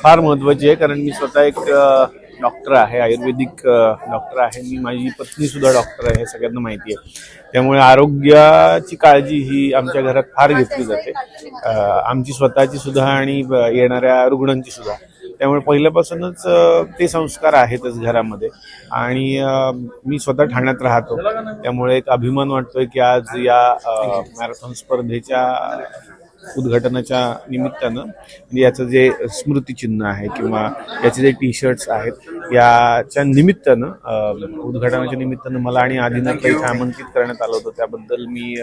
फार महत्त्वाची आहे, कारण मी स्वतः एक डॉक्टर आहे, आयुर्वेदिक डॉक्टर आहे. मी माझी पत्नी सुद्धा डॉक्टर आहे, हे सगळ्यांना माहिती आहे. त्यामुळे आरोग्याची काळजी ही आमच्या घरात फार घेतली जाते, आमची स्वतःची सुद्धा आणि येणाऱ्या रुग्णांची सुद्धा. त्यामुळे पहिल्यापासूनच ते संस्कार आहेतच घरामध्ये. आणि मी स्वतः ठाण्यात राहतो, त्यामुळे एक अभिमान वाटतोय की आज या मॅरेथॉन स्पर्धेच्या उद्घाटनाच्या निमित्तानं म्हणजे याचं जे स्मृतिचिन्ह आहे किंवा याचे जे टी-शर्ट्स आहेत, याच्या निमित्तानं उद्घाटनाच्या निमित्तानं मला आणि आदिनाथला इथे आमंत्रित करण्यात आलं होतं. त्याबद्दल मी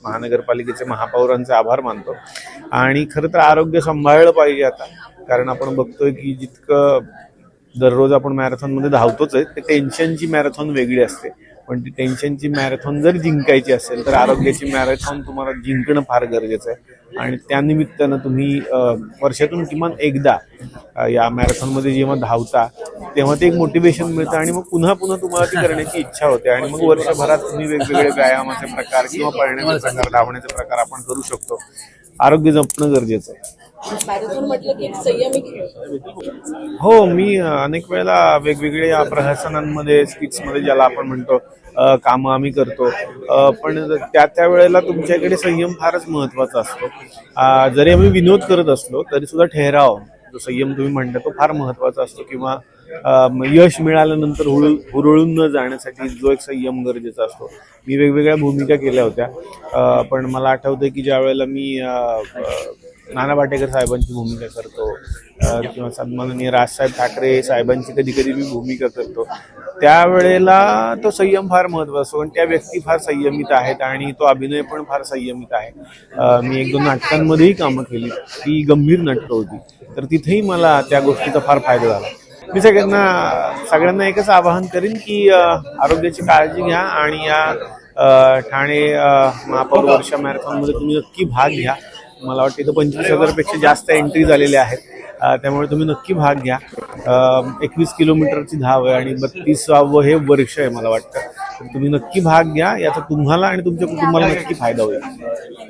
महानगरपालिकेचे महापौरांचे आभार मानतो. आणि खरं तर आरोग्य सांभाळलं पाहिजे आता, कारण आपण बघतोय की जितकं दररोज आपण मॅरेथॉनमध्ये धावतोच आहे, ते टेन्शनची मॅरेथॉन वेगळी असते. पण ती टेन्शनची मॅरेथॉन जर जिंकायची असेल तर आरोग्याची मॅरेथॉन तुम्हाला जिंकणं फार गरजेचं आहे. आणि त्यानिमित्तानं तुम्ही वर्षातून किमान एकदा या मॅरेथॉनमध्ये जेव्हा धावता तेव्हा ते एक मोटिवेशन मिळतं आणि मग पुन्हा पुन्हा तुम्हाला ती करण्याची इच्छा होते. आणि मग वर्षभरात तुम्ही वेगवेगळे व्यायामाचे प्रकार किंवा पळण्याचे प्रकार, धावण्याचे प्रकार आपण करू शकतो. आरोग्य जपणं गरजेचं आहे. मॅरेथॉन म्हटलं की एक संयमी खेळ. हो, मी अनेक वेळेला वेगवेगळ्या प्रहसनांमध्ये, स्किट्समध्ये ज्याला आपण म्हणतो कामं आम्ही करतो, पण त्या वेळेला तुमच्याकडे संयम फारच महत्त्वाचा असतो. जरी आम्ही विनोद करत असलो तरी सुद्धा ठहराव, जो संयम तुम्ही म्हणता, तो फार महत्त्वाचा असतो. किंवा यश मिळाल्यानंतर हुरळून न जाण्यासाठी जो एक संयम गरजेचा असतो. मी वेगवेगळ्या भूमिका केल्या होत्या, पण मला आठवतंय की ज्या वेळेला मी नाना पाटेकर साहेबांची भूमिका करतो किंवा सन्माननीय राजसाहेब ठाकरे साहेबांची कधी कधी मी भूमिका करतो, त्यावेळेला तो संयम फार महत्त्वाचा असतो. आणि त्या व्यक्ती फार संयमित आहेत आणि तो अभिनय पण फार संयमित आहे. मी 1-2 नाटकांमध्येही कामं केली, ती गंभीर नाटकं होती, तर तिथेही मला त्या गोष्टीचा फार फायदा झाला. मी सगळ्यांना एकच आवाहन करीन की आरोग्याची काळजी घ्या आणि या ठाणे महापौर वर्षा मॅरेथॉनमध्ये तुम्ही नक्की भाग घ्या. मला वाटतं इथं 25,000पेक्षा जास्त एंट्री झालेल्या आहेत, त्यामुळे तुम्ही नक्की भाग घ्या. 21 किलोमीटरची धाव आहे आणि 32वे हे वर्ष आहे मला वाटतं. तुम्ही नक्की भाग घ्या, याचा तुम्हाला आणि तुमच्या कुटुंबाला नक्की फायदा होईल.